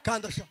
kandasha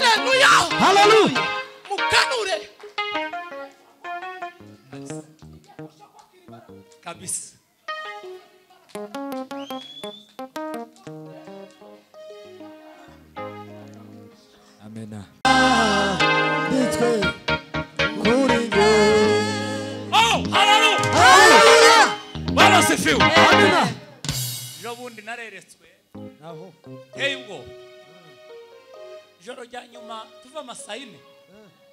Hallelujah! Hallelujah! Mukanure! Amena. Oh, hallelujah. Bwana sifiwe. Amena. Jobundi nareretswe. Naho. Ubwo. Joro rya nyuma tuva masayine.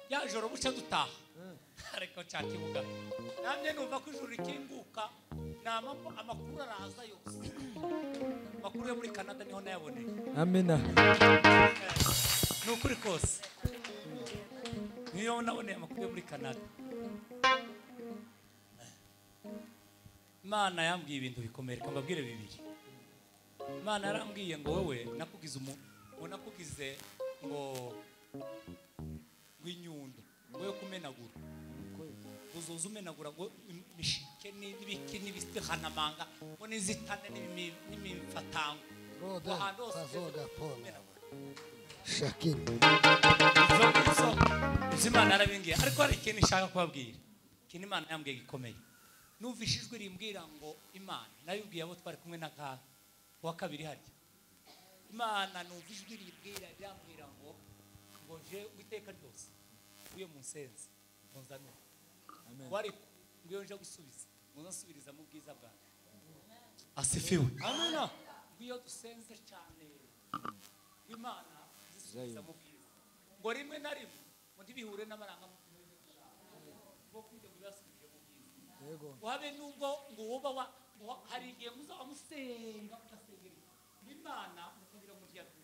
Ya joro buca dutaha. Ariko cyakibuga. Namye numva ko ijuru rikinguka. Namamo amakuru araza yose. Amakuru yo muri Canada niho nayaboneye. Amena. Nukuri kose. Niyo naboneye amakuru yo muri Canada. Imana yambwiye ibintu bikomeye kambabwire bibiri. Imana yarambwiye ngo wowe nakugize nakugize ngo inyundo ngo yo kumenagura. Uzoza umenagura ngo nishike n'ibiki n'ibisihanamanga ngo nizitane n'imifatango. Roda kazoga pona. Shakini. Imana yarabingiye ariko hari ikintu nshaka kubabwira. Ikintu Imana yambwiye gikomeye. Numvishijwe rimbwira ngo Imana nabibwiye abo twari kumwe na ka wa kabiri harya. Imana numvishijwe rimbwira yambwira ngo je witeka ryose uye munsenze nzano. Amen. Wari ngiyo nje gusubiza muzasubiriza mu bwiza bwawe. Asifiwe. Amena. Ngiyo dusenze cyane. Imana zisubiza mu bwiza. Ngo rimwe na rimwe ngo ndibihure n'amaranga mu ngo kujya kubasubije mu bwiza. Yego. Wabe nubwo ngo woba hari igihe muzamusenga utasengera. Imana mukugira mu ryatu.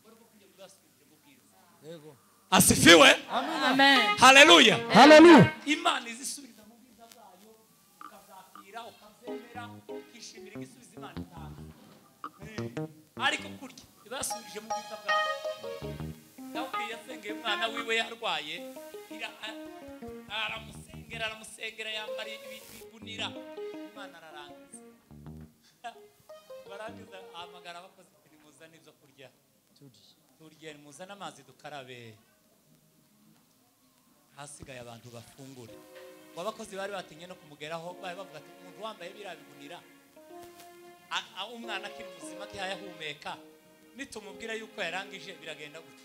Bari kujya kubasubije mu bwiza. Yego. Asifiwe. Amen. Hallelujah. Hallelujah. Imana izisubiriza mu bwiza bwayo ukazakira ukazemera ukishimira igisubizo Imana itanga. Ariko kurya ibasubije mu bwiza bwayo. Dawudi yasengeye umwana wiwe yarwaye aramusengera yambara ibigunira Imana ararangiza. Barangiza ahamagara abakozi nimuzane ibyo kurya. Turye muzana amazi dukarabe. Hasigaye abantu bafungure. Wabakozi bari batinye no kumugeraho bari bavuga ati umuntu wambaye birabigunira umwana akiri muzima ntiyahumeka nitumubwira yuko yarangije biragenda gute.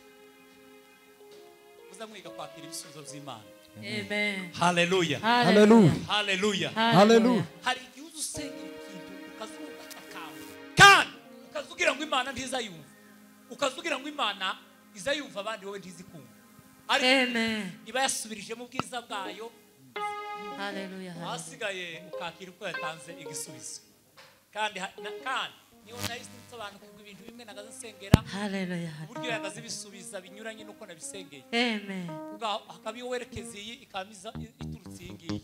Muzamwiga kwakira ibisubizo by'Imana. Amen. Hallelujah. Hallelujah. Hallelujah. Hallelujah. Hari igihe uzusengera ikintu ukazuka akawe kandi ukazugira ngo Imana ntizayumva. Ukazugira ngo Imana izayumva abandi wowe ntizikumva. Amen. Iba yasubirije mu bwiza bwayo. Hallelujah. Hasigaye ukakira uko yatanze igisubizo. Kandi niyo nahise nsobanukirwa ibintu bimwe nagaze nsengera. Hallelujah. Uburyo yagaze bisubiza binyuranye nuko nabisengeye. Amen. Hakabiyo werekeza iyi ikamiza iturutse iyi ngiyi.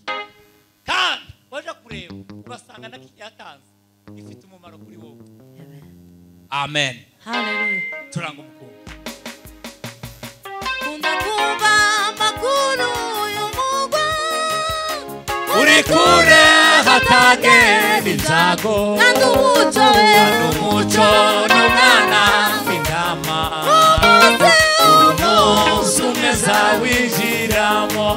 Kandi waje kureba urasanga nakiyatanze ifite umumaro kuri wowe. Amen. Amen. Hallelujah. Turanga umukungu. Kumva amakuru y'umugwa uri kure hatagera inzago kandi umuco n'umwana w'intama umunsi umwe zawinjiramo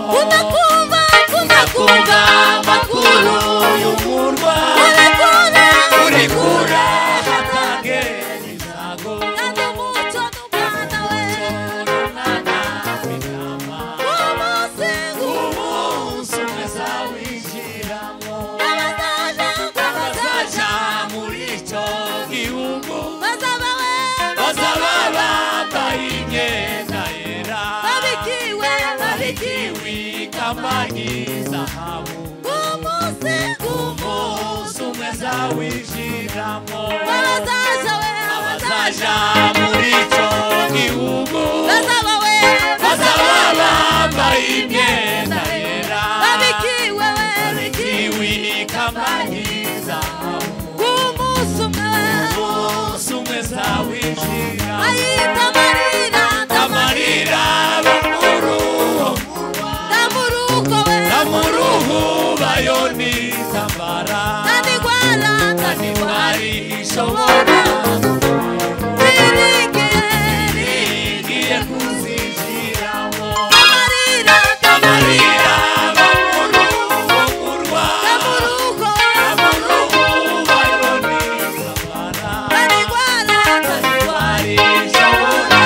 kumva amakuru y'umurwa uri kure hatagera inzago kandi umuco n'umwana we n'umwana w'intama umunsi umwe zawinjiramo bazaja muri icyo gihugu bazaba bambaye imyenda yera babikiwe ikamba ry'izahabu umunsi umwe zawinjiramo abazaja muri icyo gihugu bazaba bambaye imyenda yera babikiwe ikamba ry'izahabu umunsi umwe zawinjiramo amarira bamuruhu bayoni tambara kandi wari ishobora igiye kuzinjiramo amarira bamuruhu bayoni tambara kandi wari ishobora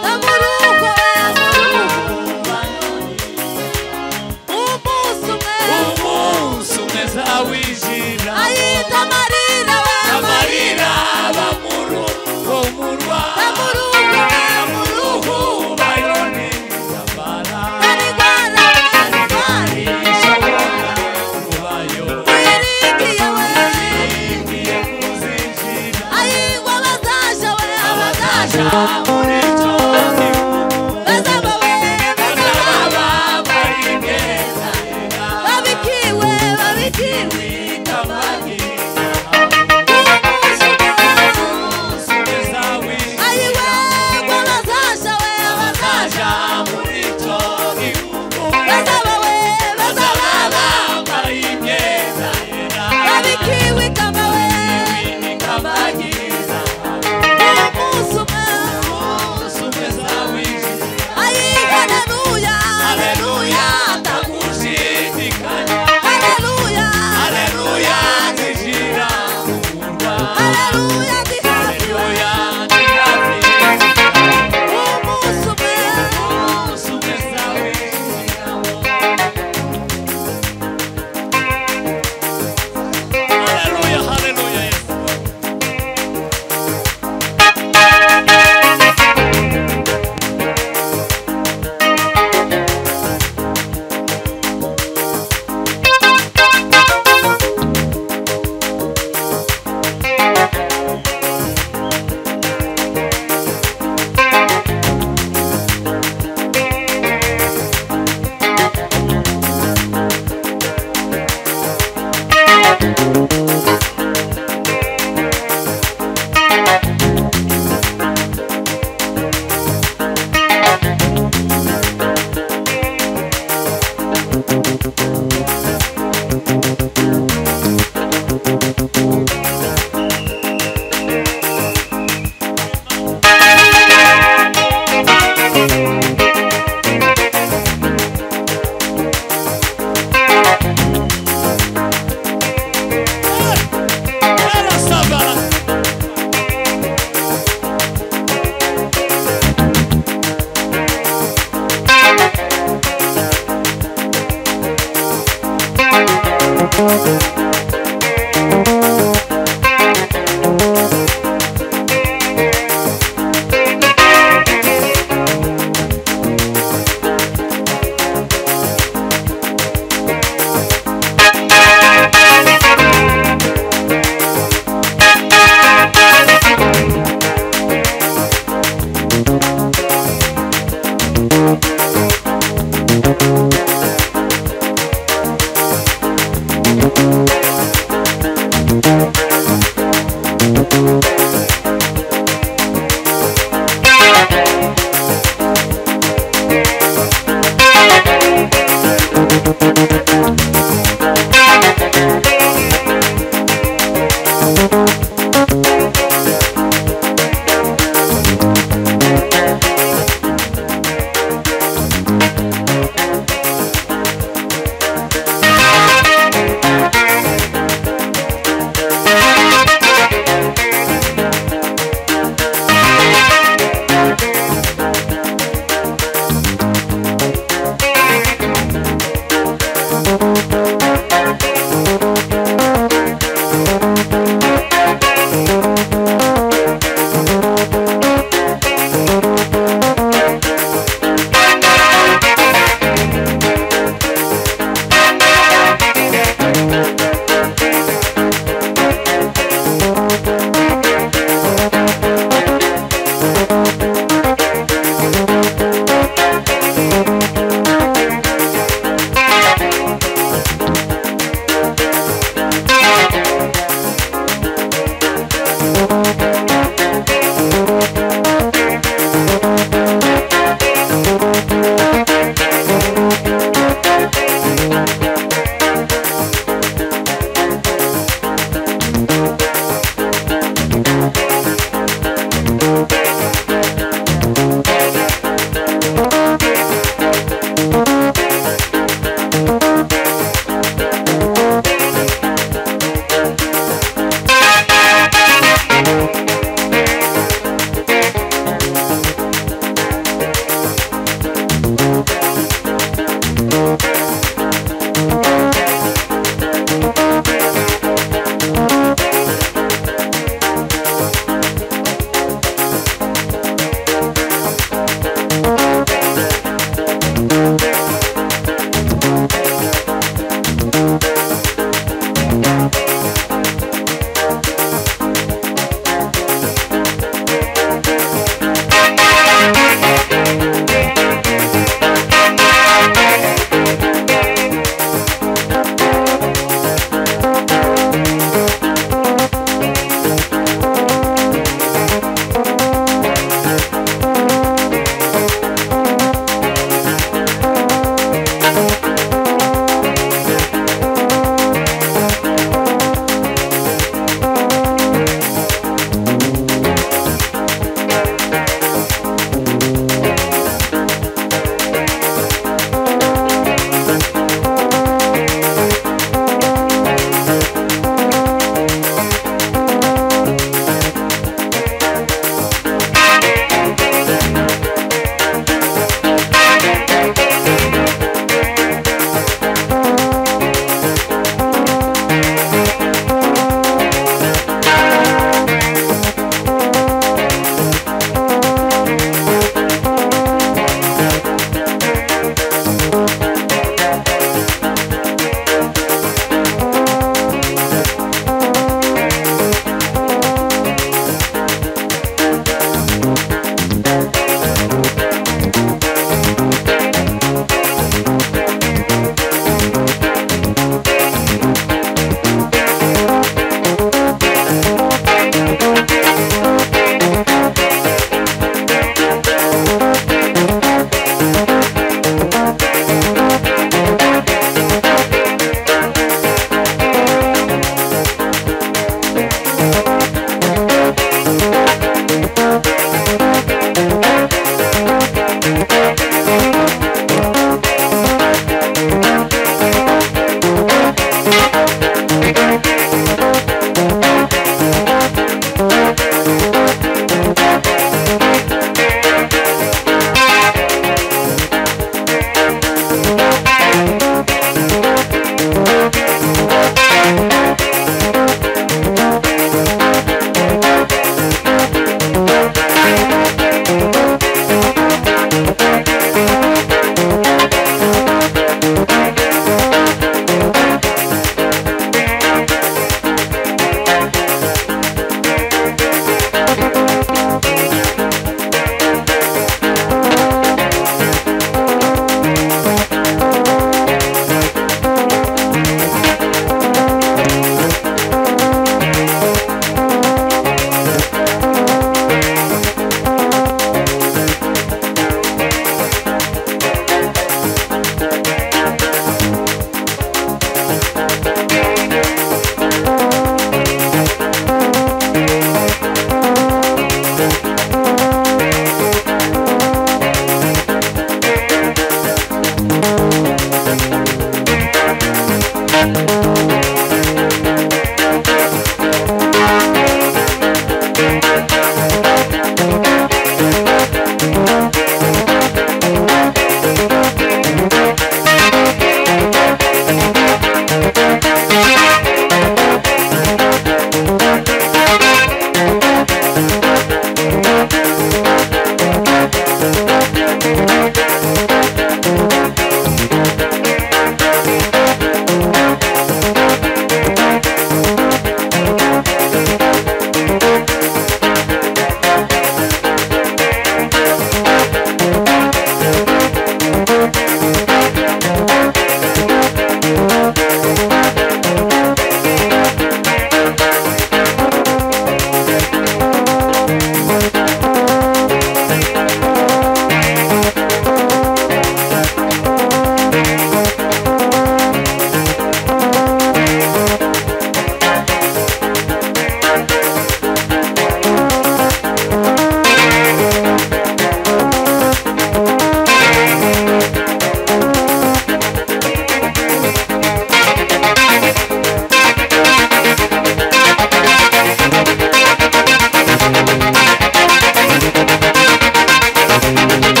Thank you.